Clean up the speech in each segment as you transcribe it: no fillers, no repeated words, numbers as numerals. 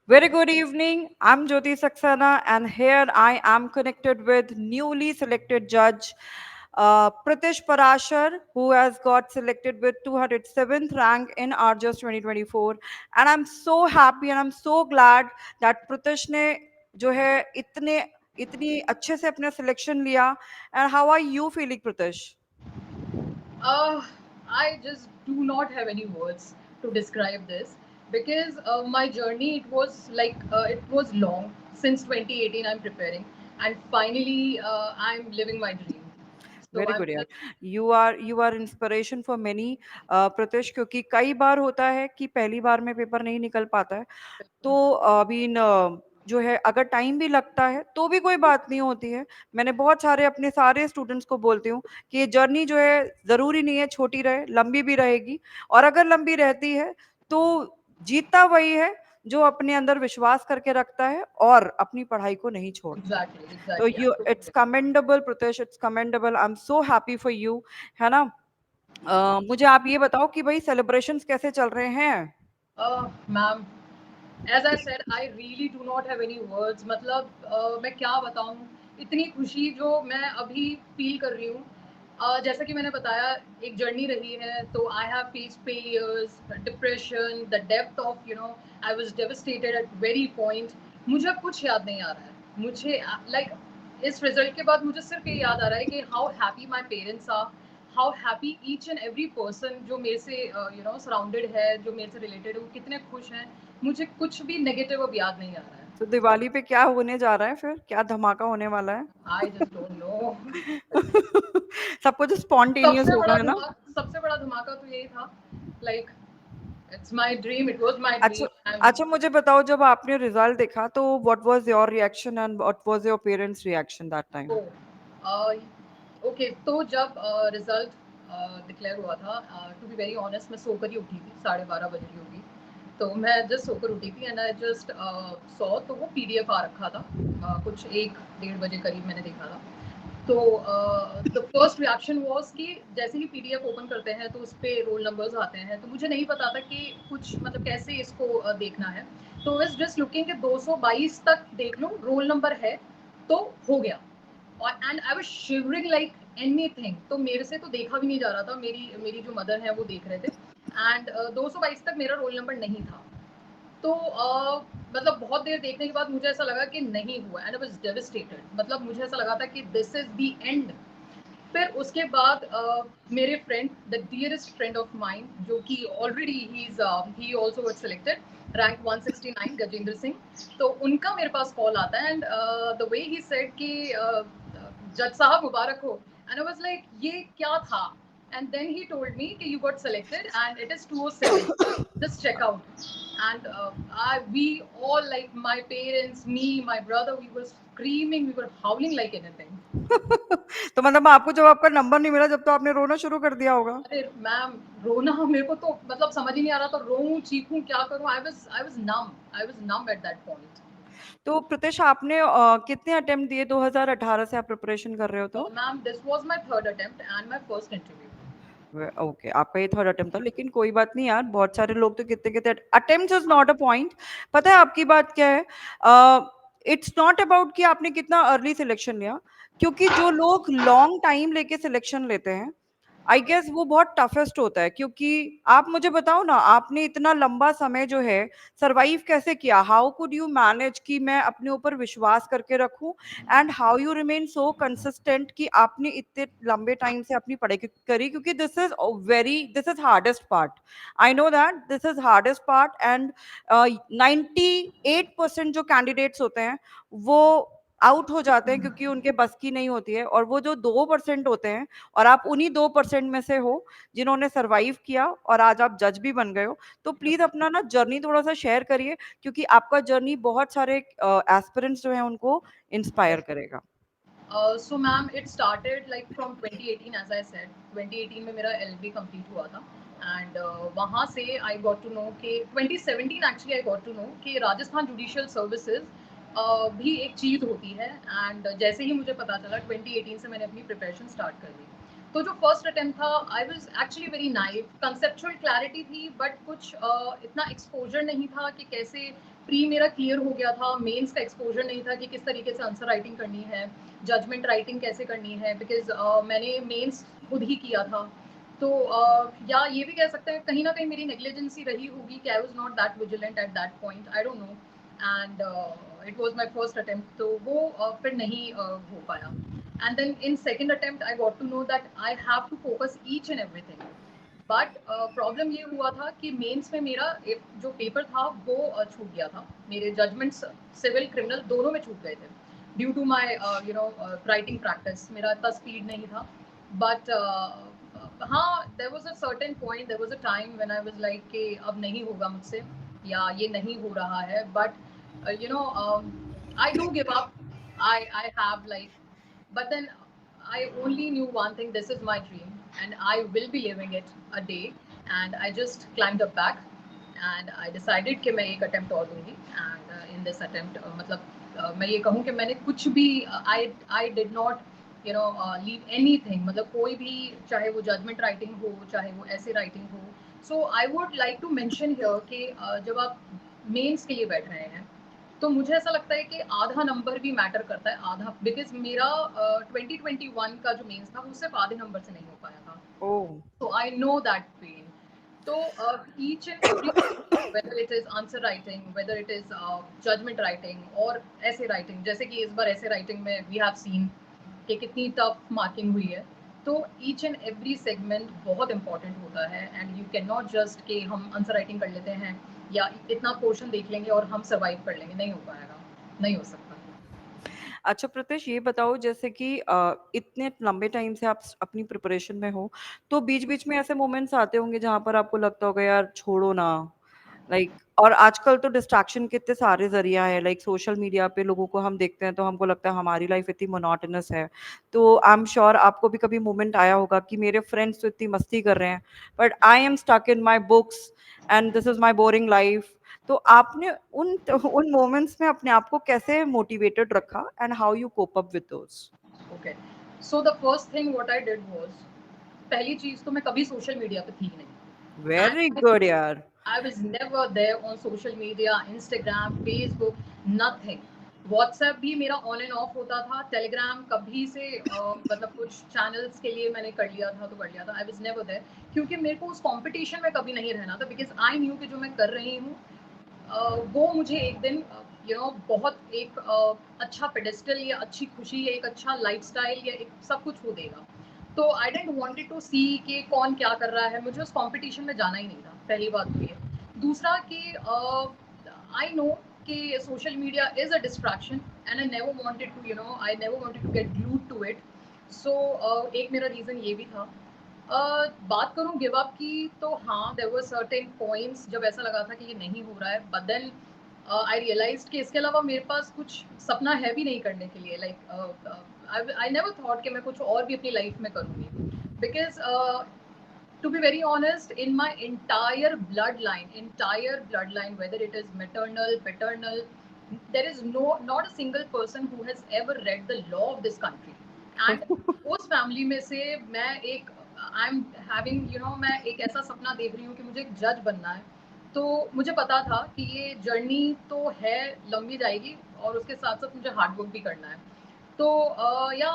Very good evening. I'm Jyoti Saxena, and here I am connected with newly selected judge Pratish Parashar, who has got selected with 207th rank in RJOS 2024. And I'm so happy and I'm so glad that Pratish ने जो है इतनी अच्छे से अपना selection लिया. And how are you feeling, Pratish? Uh, I just do not have any words to describe this because my journey it was long since 2018. I'm preparing, and finally I'm living my dream. So very I'm good यार. just you are inspiration for many Pratyaksh, क्योंकि कई बार होता है कि पहली बार में paper नहीं निकल पाता है. तो अभी जो है अगर टाइम भी लगता है तो भी कोई बात नहीं होती है. मैंने बहुत सारे अपने सारे स्टूडेंट्स को बोलती हूँ कि ये जर्नी जो है ज़रूरी नहीं है छोटी रहे, लंबी भी रहेगी. और अगर लंबी रहती है तो जीतता वही है जो अपने अंदर विश्वास करके रखता है और अपनी पढ़ाई को नहीं छोड़ता है. exactly, तो exactly. यू इट्स कमेंडेबल प्रत्यक्ष, it's commendable. I am so happy for you. है ना. मुझे आप ये बताओ कि भाई सेलिब्रेशंस कैसे चल रहे हैं. Ma'am, as I said, I really do not have any words. मतलब मैं क्या बताऊँ, इतनी खुशी जो मैं अभी फील कर रही हूँ. जैसा कि मैंने बताया, एक जर्नी रही है. तो I have face failures, depression, the depth of I was devastated at very point. मुझे अब कुछ याद नहीं आ रहा है. मुझे इस रिजल्ट के बाद मुझे सिर्फ ये याद आ रहा है कि how happy my parents are, how happy each and every person जो मेरे से सराउंडेड है, जो मेरे से रिलेटेड है, वो कितने खुश हैं. मुझे कुछ भी नेगेटिव अब याद नहीं आ रहा है. तो दिवाली पे क्या होने जा रहा है, फिर क्या धमाका होने वाला है. I just don't know. सब कुछ स्पॉन्टेनियस होगा, है ना. सबसे बड़ा धमाका तो यही था. Like it's my dream, it was my अच्छा. ड्रीम. अच्छा, मुझे बताओ, जब आपने रिजल्ट देखा तो what was your reaction and what was your parents reaction that time. Okay, तो जब रिजल्ट डिक्लेयर हुआ था, टू बी वेरी ऑनेस्ट, मैं सोकर ही उठी थी. 12:30 बज रही होगी. तो मैं जस्ट सोकर उठी थी एंड आई जस्ट सॉ, तो वो पीडीएफ आ रखा था. कुछ 1-1:30 बजे करीब मैंने देखा था. तो द फर्स्ट रिएक्शन वाज कि जैसे ही पीडीएफ ओपन करते हैं तो उस पे रोल नंबर्स आते हैं. तो मुझे नहीं पता था कि कुछ मतलब कैसे इसको देखना है. तो इज जस्ट लुकिंग कि 222 तक देख लो, रोल नंबर है तो हो गया. और and I was shivering like anything. तो मेरे से तो देखा भी नहीं जा रहा था. मेरी मेरी जो मदर है वो देख रहे थे. एंड 222 तक मेरा रोल नंबर नहीं था. तो मतलब बहुत देर देखने के बाद मुझे ऐसा लगा कि नहीं हुआ एंड आई वाज डेवास्टेटेड. मतलब मुझे ऐसा लगा था कि दिस इज द एंड. फिर उसके बाद मेरे friend, the dearest friend of mind, जो कि ऑलरेडी ही also got selected, rank 169, Gajendra Singh. तो उनका मेरे पास कॉल आता है and the way he said कि जज साहब मुबारक हो. एंड आई वाज लाइक ये क्या था. And then he told me कि you got selected and it is 207. just check out. And we all, like my parents, me, my brother, we were screaming, we were howling like anything. तो मतलब आपको जब आपका number नहीं मिला जब, तो आपने रोना शुरू कर दिया होगा. अरे मैम, रोना मेरे को तो मतलब समझ ही नहीं आ रहा था. रोऊं, चीखूं, क्या करूं. I was numb at that point. तो प्रत्यक्ष आपने कितने अटेम्प्ट दिए 2018 से आप प्रिपरेशन कर रहे हो तो. Ma'am, this was my third attempt and my first interview. Okay, आपका ये थर्ड अटेम्प्ट था, लेकिन कोई बात नहीं यार. बहुत सारे लोग तो कितने कितने attempt is not a point. पता है आपकी बात क्या है. इट्स नॉट अबाउट कि आपने कितना अर्ली सिलेक्शन लिया, क्योंकि जो लोग लॉन्ग टाइम लेके सिलेक्शन लेते हैं आई गेस वो बहुत टफेस्ट होता है. क्योंकि आप मुझे बताओ ना, आपने इतना लंबा समय जो है सरवाइव कैसे किया. हाउ कुड यू मैनेज कि मैं अपने ऊपर विश्वास करके रखूं, and how you remain so consistent कि आपने इतने लंबे टाइम से अपनी पढ़ाई करी. क्योंकि this is hardest part. I know that this is hardest part. And 98% जो कैंडिडेट्स होते हैं वो आउट हो जाते हैं क्योंकि उनके बस की नहीं होती है. और वो जो 2% होते हैं, और आप उन्हीं 2% में से हो जिन्होंने सरवाइव किया और आज आप जज भी बन गए हो. तो प्लीज अपना ना जर्नी थोड़ा सा शेयर करिए, क्योंकि आपका जर्नी बहुत सारे एस्पिरेंट्स जो हैं उनको इंस्पायर करेगा. So ma'am, it started like from 2018. As I said, 2018 में मेरा एलएलबी कंप्लीट हुआ था. एंड वहाँ से आई गॉट टू नो कि 2017 actually I got to know कि राजस्थान जुडिशियल सर्विसेज भी एक चीज़ होती है. एंड जैसे ही मुझे पता चला, 2018 से मैंने अपनी प्रिपरेशन स्टार्ट कर दी. तो जो फर्स्ट अटेम्प्ट था, I was actually very naive. Conceptual clarity थी बट कुछ इतना एक्सपोजर नहीं था कि कैसे प्री मेरा क्लियर हो गया था, मेंस का एक्सपोजर नहीं था कि किस तरीके से आंसर राइटिंग करनी है, जजमेंट राइटिंग कैसे करनी है, बिकॉज मैंने मेंस खुद ही किया था। तो या ये भी कह सकते हैं कहीं ना कहीं मेरी नेग्लिजेंसी रही होगी कि I was not that vigilant at that point, I don't know. And it was my first attempt, तो वो फिर नहीं हो पाया। And then in second attempt I got to know that I have to focus each and everything. But problem ये हुआ था कि मेंस में मेरा जो पेपर था वो छूट गया था, मेरे जजमेंट्स सिविल क्रिमिनल दोनों में छूट गए थे due to my writing practice, मेरा इतना स्पीड नहीं था। बट हाँ, there was a certain point, there was a time when I was like कि अब नहीं होगा मुझसे या ये नहीं हो रहा है। But you know I do give up, I have like, but then I only knew one thing, this is my dream and I will be living it a day, and I just climbed up back and I decided कि मैं एक attempt और दूंगी। and in this attempt मैं ये कहूँ कि मैंने कुछ भी I did not leave anything, मतलब कोई भी, चाहे वो judgment writing हो, चाहे वो essay writing हो। so I would like to mention here कि जब आप मेंस के लिए बैठ रहे हैं तो मुझे ऐसा लगता है कि आधा नंबर भी मैटर करता है, आधा, बिकॉज मेरा 2021 का जो मेंस था वो सिर्फ आधे नंबर से नहीं हो पाया था। ओह। तो आई नो दैट पेन। तो each and every, whether it is answer writing, whether it is judgment writing और ऐसे writing, जैसे कि इस बार ऐसे writing में we have seen कि कितनी टफ मार्किंग हुई है। तो ईच एंड एवरी सेगमेंट बहुत इंपॉर्टेंट होता है and you can not just कि हम आंसर राइटिंग कर लेते हैं या इतना पोर्शन देख लेंगे और हम सर्वाइव कर लेंगे, नहीं हो पाएगा, नहीं हो सकता। अच्छा प्रत्यक्ष, ये बताओ जैसे कि इतने लंबे टाइम से आप अपनी प्रिपरेशन में हो, तो बीच-बीच में ऐसे मोमेंट्स आते होंगे जहाँ पर आपको लगता होगा यार छोड़ो ना, लाइक और आजकल तो डिस्ट्रैक्शन के इतने सारे ज़रिया है, लाइक सोशल मीडिया पे लोगों को हम देखते हैं तो हमको लगता है हमारी लाइफ इतनी मोनोटोनस है। तो आई एम श्योर आपको भी कभी मोमेंट आया होगा कि मेरे फ्रेंड्स तो इतनी मस्ती कर रहे हैं, but I am stuck in my books and this is my boring life. तो आपने उन मोमेंट्स में अपने आप को कैसे मोटिवेटेड रखा and how you cope up with those? Okay, so the first thing what I did was, पहली चीज तो मैं कभी सोशल मीडिया पे थी नहीं। वेरी एंड गुड यार। I was never there on social media, Instagram, Facebook, nothing. WhatsApp भी मेरा ऑन एंड ऑफ होता था, टेलीग्राम कभी से मतलब कुछ चैनल्स के लिए मैंने कर लिया था तो कर लिया था। आई वाज नेवर देयर क्योंकि मेरे को उस कंपटीशन में कभी नहीं रहना था, बिकॉज आई न्यू कि जो मैं कर रही हूँ वो मुझे एक दिन बहुत एक अच्छा पेडेस्टल या अच्छी खुशी या एक अच्छा लाइफस्टाइल या एक सब कुछ हो देगा। तो आई डेंट वांटेड टू सी कि कौन क्या कर रहा है, मुझे उस कंपटीशन में जाना ही नहीं था, पहली बात तो ये। दूसरा कि आई नो कि social media is a distraction and I never wanted to I never wanted to get glued to it. So एक मेरा रीज़न ये भी था। बात करूँ गिव अप की तो हाँ, देयर वर सर्टेन पॉइंट्स जब ऐसा लगा था कि ये नहीं हो रहा है, बट देन आई रियलाइज्ड कि इसके अलावा मेरे पास कुछ सपना है भी नहीं करने के लिए। लाइक आई नेवर थॉट कि मैं कुछ और भी अपनी लाइफ में करूँगी, because to be very honest, in my entire bloodline, whether it is maternal, paternal, there is not a single person who has ever read the law of this country. And उस family में से मैं एक, I am having मैं एक ऐसा सपना देख रही हूँ कि मुझे एक जज बनना है। तो मुझे पता था कि ये जर्नी तो है, लंबी जाएगी और उसके साथ साथ मुझे हार्ड वर्क भी करना है। तो या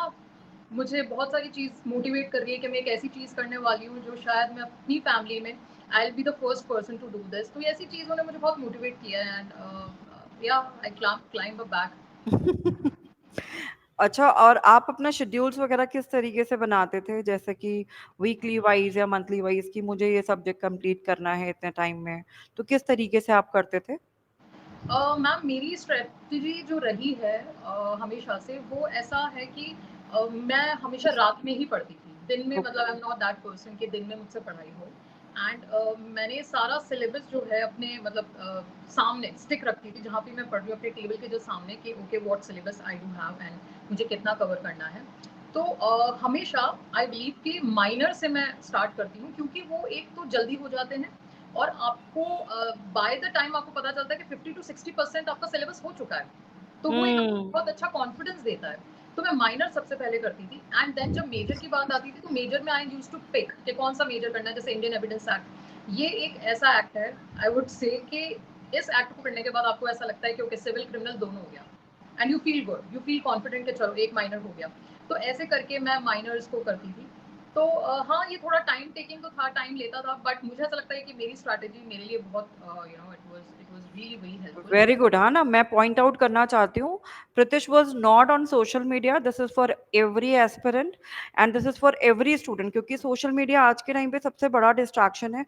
मुझे बहुत सारी चीज़ मोटिवेट कर रही है कि मैं एक ऐसी चीज़ करने वाली हूँ जो शायद मैं अपनी फैमिली में I will be the first person to do this. तो ऐसी चीज़ों ने मुझे बहुत मोटिवेट किया है एंड या आई क्लाइंब अ बैक। अच्छा, और आप अपना शेड्यूल्स वगैरह किस तरीके से बनाते थे? जैसे कि वीकली वाइज़ या मंथली वाइज़ कि मुझे ये सब्जेक्ट कंप्लीट करना है इतने टाइम में, तो किस तरीके से आप करते थे? मैम मेरी स्ट्रेटजी जो रही है हमेशा से वो ऐसा है कि मैं हमेशा रात में ही पढ़ती थी, दिन में मतलब I am not that person कि दिन में मुझसे पढ़ाई हो। एंड मैंने सारा सिलेबस जो है अपने सामने स्टिक रखती थी, जहाँ पे मैं पढ़ रही हूँ अपने टेबल के जो सामने कि okay what syllabus I do have and मुझे कितना कवर करना है। तो हमेशा आई बिलीव कि माइनर से मैं स्टार्ट करती हूँ क्योंकि वो एक तो जल्दी हो जाते हैं और आपको बाय द टाइम आपको पता चलता है कि 50 टू 60% आपका सिलेबस हो चुका है, तो वो एक हुँ। बहुत अच्छा कॉन्फिडेंस देता है। तो मैं माइनर सबसे पहले करती थी एंड देन जब मेजर की बात आती थी तो मेजर में आई यूज टू पिक कि कौन सा मेजर करना है। जैसे इंडियन एविडेंस एक्ट, ये एक ऐसा एक्ट है आई वुड से कि इस एक्ट को करने के बाद आपको ऐसा लगता है कि ओके सिविल क्रिमिनल दोनों हो गया, and you feel good, you feel confident कि चलो एक माइनर हो गया। तो ऐसे करके मैं माइनर्स को करती थी। तो हाँ, ये थोड़ा टाइम टेकिंग तो था, टाइम लेता था, बट मुझे ऐसा लगता है कि मेरी स्ट्रैटेजी मेरे लिए बहुत it was really very helpful. Very good. हाँ ना, मैं पॉइंट आउट करना चाहती हूँ, Pritish was not on social media, this is for every aspirant and this is for every student, क्योंकि सोशल मीडिया आज के टाइम पे सबसे बड़ा डिस्ट्रैक्शन है।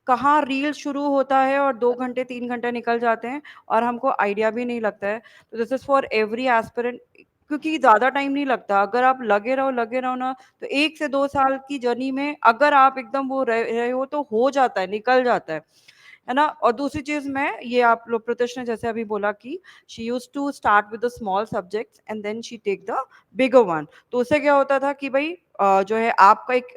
कहाँ रील शुरू होता है और 2 घंटे 3 घंटे निकल जाते हैं और हमको आइडिया भी नहीं लगता है। तो this is for every aspirant, क्योंकि ज्यादा टाइम नहीं लगता, अगर आप लगे रहो ना, तो 1 से 2 साल की जर्नी में अगर आप एकदम वो रहे हो तो हो जाता है, निकल जाता है ना। और दूसरी चीज, मैं ये आप लोग प्रत्यक्ष ने जैसे अभी बोला कि she use to start with the small subjects and then she take the bigger one, तो उससे क्या होता था कि भाई जो है आपका एक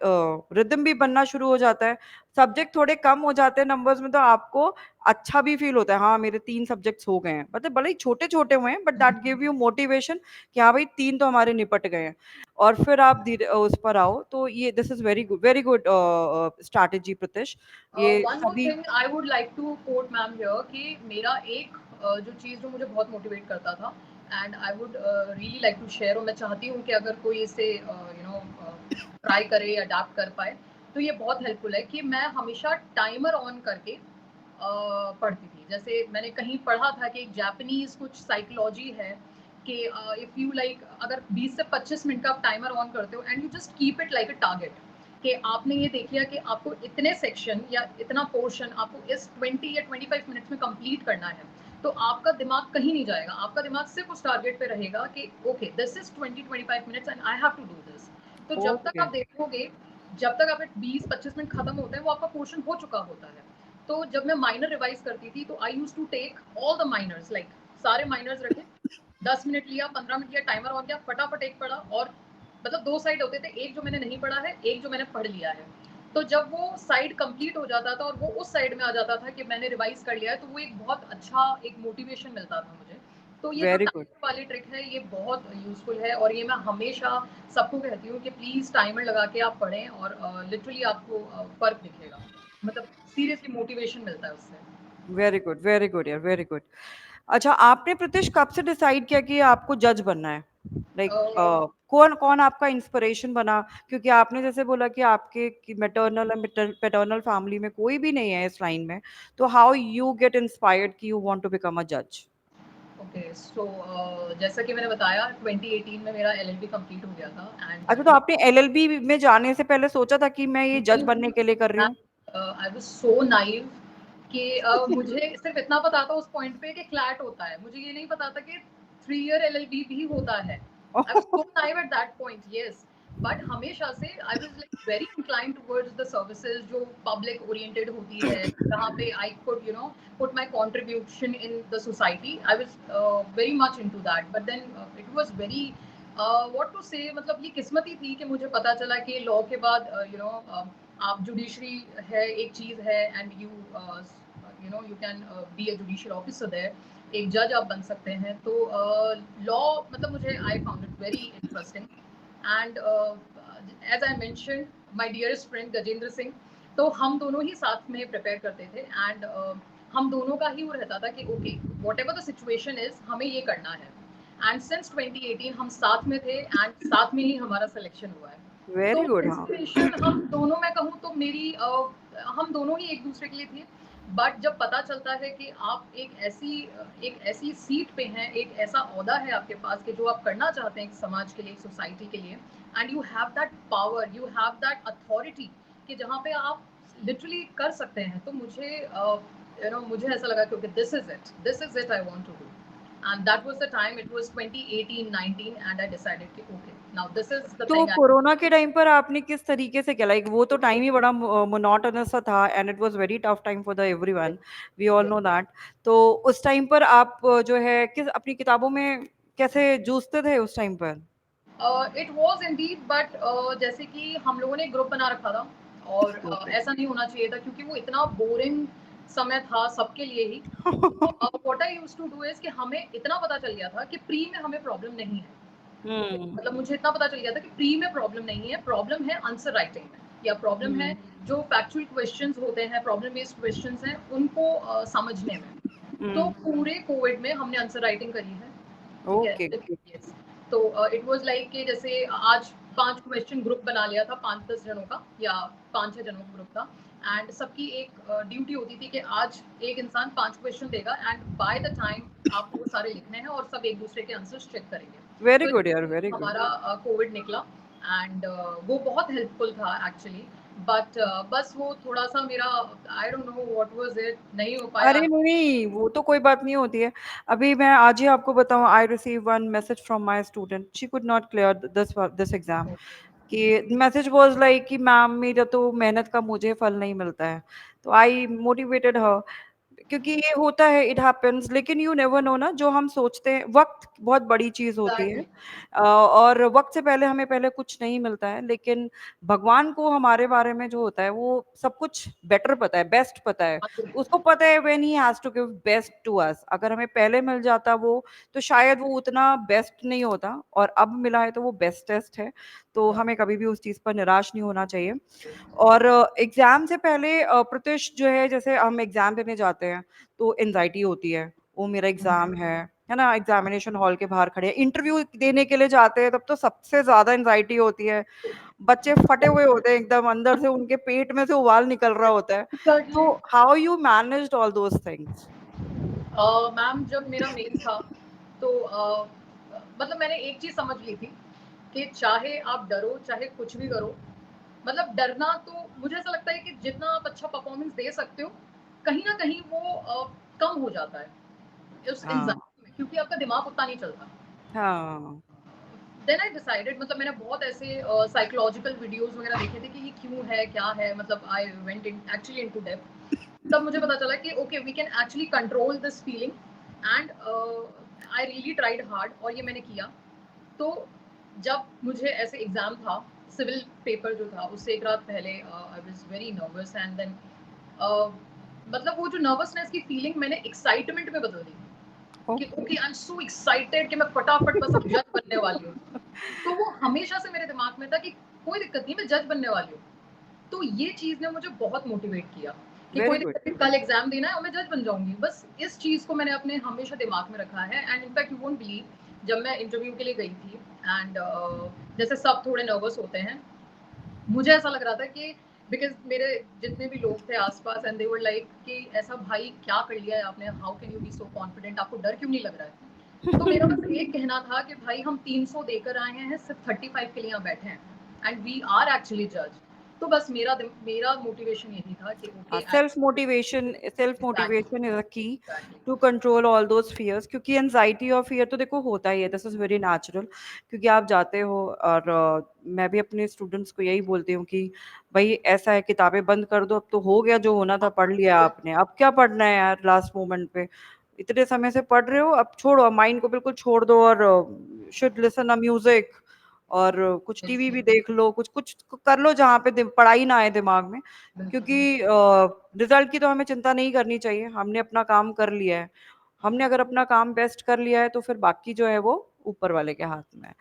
रिदम भी बनना शुरू हो जाता है। सब्जेक्ट थोड़े कम हो जाते हैं नंबर्स में तो आपको अच्छा भी फील होता है, हाँ मेरे 3 सब्जेक्ट्स हो गए हैं, मतलब भले ही छोटे छोटे हुए हैं, but that give you motivation कि हाँ भाई 3 तो हमारे निपट गए हैं। और फिर आप धीरे उस पर आओ, तो ये this is very good strategy Pratyaksh. ये वन मोर सभी thing I would like to quote ma'am here कि मेरा एक जो चीज़ जो मुझे बहुत मोटिवेट करता था, and I would really like to share, और मैं चाहती हूँ कि अगर कोई इसे ट्राई करे या अडाप्ट कर पाए, तो ये बहुत हेल्पफुल है कि मैं हमेशा टाइमर ऑन करके पढ़ती थी। जैसे मैंने कहीं पढ़ा था कि एक जापानीज कुछ साइकोलॉजी है कि इफ यू लाइक, अगर 20 से 25 मिनट का आप टाइमर ऑन करते हो and you just keep it like a target, कि आपने ये देख लिया कि आपको इतने सेक्शन या इतना पोर्शन आपको इस 20 या 25 मिनट्स में कंप्लीट करना है, तो आपका दिमाग कहीं नहीं जाएगा, आपका दिमाग सिर्फ उस टारगेट पे रहेगा कि okay this is 20-25 minutes and I have to do this. तो जब तक ओके, आप देखोगे, जब तक आप 20-25 मिनट खत्म होते हैं वो आपका पोर्शन हो चुका होता है। तो जब मैं माइनर रिवाइज करती थी तो I use to take all the minors, like सारे माइनर्स रखे, 10 मिनट लिया, 15 मिनट लिया, टाइमर ऑन किया, फटाफट एक पढ़ा, और मतलब दो साइड होते थे, एक जो मैंने नहीं पढ़ा है, एक जो मैंने पढ़ लिया है। तो जब वो साइड कंप्लीट हो जाता था और वो उस साइड में आ जाता था कि मैंने रिवाइज कर लिया है, तो वो एक बहुत अच्छा एक मोटिवेशन मिलता था मुझे। तो ये जो वेरी गुड, टाइमर वाली ट्रिक है ये बहुत यूजफुल है, और ये मैं हमेशा सबको कहती हूँ कि प्लीज टाइमर लगा के आप पढ़ें, और लिटरली आपको फर्क दिखेगा, मतलब सीरियसली मोटिवेशन मिलता है उससे। वेरी गुड यार, वेरी गुड। अच्छा, आपने प्रत्यक्ष कब से डिसाइड किया कि आपको जज बनना है? लाइक कौन कौन आपका इंस्पिरेशन बना? क्योंकि आपने जैसे बोला कि आपके मैटरनल एंड पैटर्नल फैमिली में कोई भी नहीं है इस लाइन में, तो हाउ यू गेट इंस्पायर्ड कि you want to become a जज? ओके सो जैसा कि मैंने बताया 2018 में मेरा एलएलबी कंप्लीट हो गया था, अच्छा, तो एंड आपने एलएलबी में जाने से पहले सोचा था कि मैं ये जज बनने के लिए कर रही हूँ? आई वाज सो नाइव कि मुझे सिर्फ इतना पता था उस पॉइंट पे कि फ्लैट होता है, मुझे ये नहीं पता था कि 3 ईयर एलएलबी भी होता है। I was so naive at that point, yes. But हमेशा से I was like very inclined towards the services जो पब्लिक ओरिएंटेड होती है, जहाँ पे I could put my contribution in the society. I was very much into that, but then it was very what to say, मतलब ये किस्मत ही थी कि मुझे पता चला कि लॉ के बाद आप जुडिशरी है एक चीज़ है, and you can be a judicial officer there, एक जज आप बन सकते हैं। तो लॉ मतलब मुझे I found it very interesting, and as I mention my dearest friend Gajendra Singh, तो हम दोनों ही साथ में प्रिपेयर करते थे, एंड हम दोनों का ही वो रहता था कि okay what ever the situation is हमें ये करना है, एंड सिंस 2018 हम साथ में थे एंड साथ में ही हमारा सिलेक्शन हुआ है। तो वेरी गुड, हाँ। इंस्पिरेशन हम दोनों, मैं कहूँ तो मेरी हम दोनों ही एक दूसरे के लिए थे। बट जब पता चलता है कि आप एक ऐसी सीट पे हैं, एक ऐसा ओहदा है आपके पास कि जो आप करना चाहते हैं एक समाज के लिए, एक सोसाइटी के लिए, and you have that power, you have that authority कि जहाँ पे आप लिटरली कर सकते हैं, तो मुझे ऐसा लगा क्योंकि this is it I want to do, and that was the time, it was 2018-19, and I decided कि okay now this is the तो thing I कोरोना के टाइम पर आपने किस तरीके से किया? लाइक वो तो टाइम ही बड़ा मोनोटोनस सा था and it was very tough time for the everyone, we all know that. तो उस टाइम पर आप जो है किस अपनी किताबों में कैसे जूझते थे उस टाइम पर? इट वाज इंडीड, बट जैसे कि हम लोगों ने एक ग्रुप बना रखा था, और ओके। ऐसा नहीं होना चाहिए था क्योंकि वो इतना बोरिंग समय था सबके लिए ही। What I used to do is कि हमें इतना पता चल गया था कि प्री में हमें प्रॉब्लम नहीं है। ओके, हम्म। मतलब मुझे इतना पता चल गया था कि प्री में प्रॉब्लम नहीं है, प्रॉब्लम है आंसर राइटिंग में, या प्रॉब्लम है हम्म। जो फैक्चुअल क्वेश्चंस होते हैं, प्रॉब्लम बेस्ड क्वेश्चंस हैं, उनको समझने में। तो हम्म। पूरे कोविड में हमने आंसर राइटिंग करी है, ठीक है। ओके। यस। तो इट वाज लाइक कि जैसे आज 5 क्वेश्चन ग्रुप बना लिया था, 5-10 जनों का या 5-6 जनों का ग्रुप था, एंड सबकी एक ड्यूटी होती थी कि आज एक इंसान 5 क्वेश्चन देगा एंड बाय द टाइम आपको वो सारे लिखने हैं और सब एक दूसरे के आंसर्स चेक करेंगे। वेरी तो गुड यार, वेरी गुड। हमारा कोविड निकला एंड वो बहुत हेल्पफुल था एक्चुअली, बट बस वो थोड़ा सा मेरा आई don't know what was it, नहीं हो पाया। अरे नहीं, वो तो कोई बात नहीं होती है। अभी मैं आज ही आपको बताऊं, I receive one message from my student, she could not clear this exam. कि मैसेज वाज लाइक कि मैम मेरा तो मेहनत का मुझे फल नहीं मिलता है। तो आई मोटिवेटेड हर, क्योंकि ये होता है, इट हैपेंस, लेकिन यू नेवर नो ना, जो हम सोचते हैं, वक्त बहुत बड़ी चीज होती है। एग्जैक्टली। और वक्त से पहले हमें पहले कुछ नहीं मिलता है, लेकिन भगवान को हमारे बारे में जो होता है वो सब कुछ बेटर पता है, बेस्ट पता है। उसको पता है when he has to give best to us. अगर हमें पहले मिल जाता वो, तो शायद वो उतना बेस्ट नहीं होता, और अब मिला है तो वो बेस्टेस्ट है। तो हमें कभी भी उस चीज पर निराश नहीं होना चाहिए। और एग्जाम से पहले प्रत्युष जो है, जैसे हम एग्जाम देने जाते हैं तो एनजाइटी होती है, वो मेरा एग्जाम है ना, एग्जामिनेशन हॉल के बाहर खड़े हैं, इंटरव्यू देने के लिए जाते हैं, तब तो सबसे ज्यादा एनजाइटी होती है। बच्चे फटे हुए होते हैं एकदम, अंदर से उनके पेट में से उबाल निकल रहा होता है। एग्जैक्टली। तो how you managed all those things? Ma'am जब मेरा मेन था तो मतलब मैंने एक चीज समझ ली थी कि चाहे आप डरो चाहे कुछ भी करो, मतलब डरना तो मुझे ऐसा लगता है कि जितना आप अच्छा परफॉर्मेंस दे सकते हो कहीं ना कहीं वो कम हो जाता है उस हाँ। एंजाइटी में, क्योंकि आपका दिमाग उतना नहीं चलता। हाँ। देन आई डिसाइडेड, मतलब मैंने बहुत ऐसे साइकोलॉजिकल वीडियोस वगैरह देखे थे कि ये क्यों है क्या है, मतलब I went in actually into depth. तब मुझे पता चला कि okay we can actually control this feeling and I really tried hard और ये मैंने किया। तो जब मुझे ऐसे एग्जाम था, सिविल पेपर जो था उससे एक रात पहले I was very nervous and then मतलब वो जो नर्वसनेस की फीलिंग मैंने एक्साइटमेंट में बदल दी कि okay I am so excited कि मैं फटाफट बस अब जज बनने वाली हूँ। तो वो हमेशा से मेरे दिमाग में था कि कोई दिक्कत नहीं, मैं जज बनने वाली हूँ। तो ये चीज ने मुझे बहुत मोटिवेट किया कि वेरी कोई गुड। दिक्कत नहीं, कल एग्जाम देना है और मैं जज बन जाऊंगी। बस इस चीज को मैंने अपने हमेशा दिमाग में रखा है and in fact you won't believe, जब मैं इंटरव्यू के लिए गई थी एंड जैसे सब थोड़े नर्वस होते हैं, मुझे ऐसा लग रहा था कि बिकॉज मेरे जितने भी लोग थे आसपास एंड दे वर लाइक कि ऐसा भाई क्या कर लिया है आपने, how can you be so confident, आपको डर क्यों नहीं लग रहा है। तो मेरा बस एक कहना था कि भाई हम 300 देकर आए हैं, सिर्फ 35 के लिए यहाँ बैठे हैं एंड वी आर एक्चुअली जज। तो बस मेरा मोटिवेशन यही था कि okay I self exactly motivation is a key exactly to control all those fears, क्योंकि एनजाइटी और फियर तो देखो होता ही है, दिस इज वेरी नेचुरल। क्योंकि आप जाते हो, और मैं भी अपने स्टूडेंट्स को यही बोलती हूँ कि भाई ऐसा है, किताबें बंद कर दो, अब तो हो गया, जो होना था पढ़ लिया आपने, अब क्या पढ़ना है यार लास्ट मोमेंट पे। इतने समय से पढ़ रहे हो, अब छोड़ो, माइंड को बिल्कुल छोड़ दो, और शुड लिसन अ म्यूजिक, और कुछ टीवी भी बिल्कुल देख लो, कुछ कुछ कर लो जहाँ पे पढ़ाई ना आए दिमाग में। बिल्कुल। क्योंकि रिजल्ट की तो हमें चिंता नहीं करनी चाहिए, हमने अपना काम कर लिया है। हमने अगर अपना काम बेस्ट कर लिया है, तो फिर बाकी जो है वो ऊपर वाले के हाथ में है।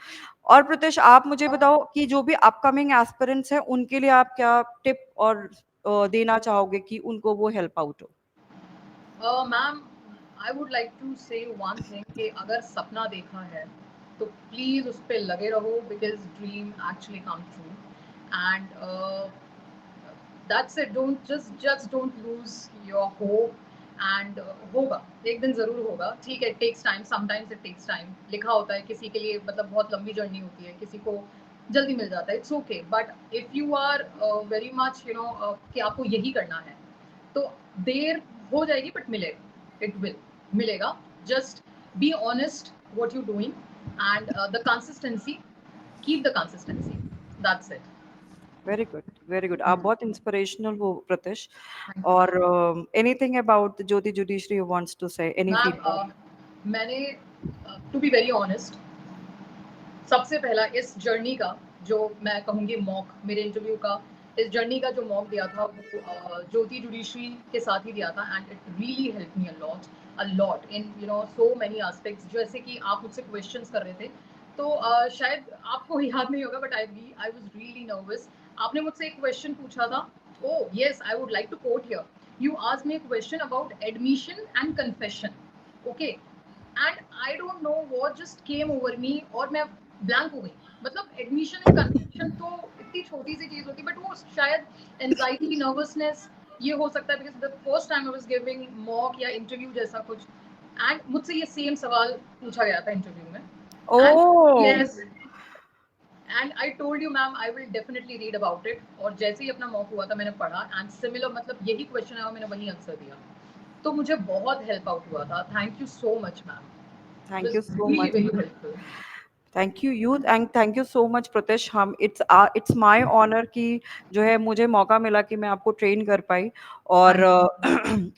और प्रत्यक्ष, आप मुझे बताओ कि जो भी अपकमिंग एस्पिरेंट्स हैं, उनके लिए आप क्या टिप और देना चाहोगे कि उनको वो हेल्प आउट हो? Ma'am I would like to say one thing कि अगर सपना देखा है तो प्लीज उस पर लगे रहो because dream actually come true and that's it, don't just don't lose your hope and होगा, एक दिन जरूर होगा, ठीक है। It takes time, sometimes it takes time, लिखा होता है किसी के लिए मतलब बहुत लंबी जर्नी होती है, किसी को जल्दी मिल जाता है, it's okay. But if you are very much you know कि आपको यही करना है तो देर हो जाएगी बट मिलेगा, इट विल मिलेगा। Just be honest what you're doing and the consistency, keep the consistency, that's it. Very good, very good, आप बहुत इंस्पिरेशनल हो प्रत्यक्ष। Thank you और anything about Jyoti judiciary wants to say, any ma'am. Feedback? मैंने to be very honest, सबसे पहला इस journey का जो मैं कहूँगी मॉक, मेरे इंटरव्यू का इस जर्नी का जो मॉक दिया था वो ज्योति जुडिशरी के साथ ही दिया था and it really help me a lot in you know so many aspects. जैसे कि आप मुझसे क्वेश्चंस कर रहे थे तो शायद आपको याद नहीं होगा but I was really nervous. आपने मुझसे एक क्वेश्चन पूछा था, oh yes I would like to quote here you asked me a question about admission and confession. Okay, and I don't know what just came over me, और मैं blank हो गई. मतलब admission and confession तो इतनी छोटी सी चीज होती, but वो शायद anxiety, nervousness ये हो सकता है, because the first time I was giving mock या interview जैसा कुछ, and मुझसे ये same सवाल पूछा गया था interview में. And Oh, yes, and I told you ma'am I will definitely read about it, और जैसे ही अपना मॉक हुआ था मैंने पढ़ा, एंड सिमिलर मतलब यही क्वेश्चन आया, मैंने वही आंसर दिया, तो मुझे बहुत हेल्प आउट हुआ था. Thank you so much ma'am, it thank you was so really much. Very helpful. Thank you youth and thank you so much Pratyash. हम इट्स माय ऑनर कि जो है मुझे मौका मिला कि मैं आपको ट्रेन कर पाई, और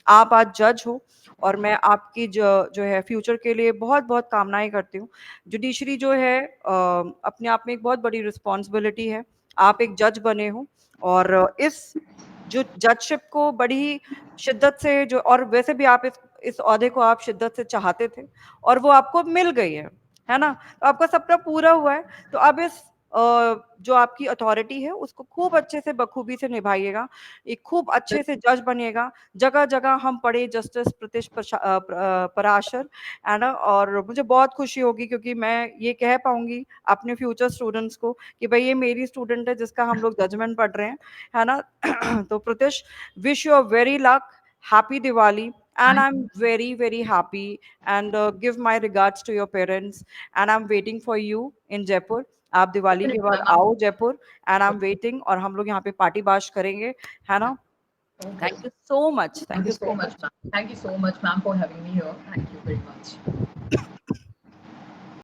आप आज जज हो, और मैं आपकी जो है फ्यूचर के लिए बहुत बहुत कामनाएं करती हूँ. जुडिशरी जो है अपने आप में एक बहुत बड़ी रिस्पॉन्सिबिलिटी है. आप एक जज बने हो, और इस जो जजशिप को बड़ी शिद्दत से जो, और वैसे भी आप इस ओहदे को आप शिद्दत से चाहते थे, और वो आपको मिल गई है ना? तो आपका सपना पूरा हुआ है. तो अब इस जो आपकी अथॉरिटी है उसको खूब अच्छे से बखूबी से निभाइएगा, एक खूब अच्छे से जज बनिएगा. जगह जगह हम पढ़े जस्टिस पराशर, है ना? और मुझे बहुत खुशी होगी क्योंकि मैं ये कह पाऊंगी अपने फ्यूचर स्टूडेंट्स को कि भाई ये मेरी स्टूडेंट है जिसका हम लोग जजमेंट पढ़ रहे हैं, है ना? तो Pratyash, wish you a very luck, happy Diwali, and I'm very very happy, and give my regards to your parents, and I'm waiting for you in Jaipur. आप दिवाली के बाद आओ Jaipur, and I am waiting, और हम लोग यहाँ पे पार्टी बाश करेंगे, है ना? Okay. Thank you so much, Thank thank you you so so much, much. ma'am. Thank you so much, ma'am, for having me here. Thank you very much.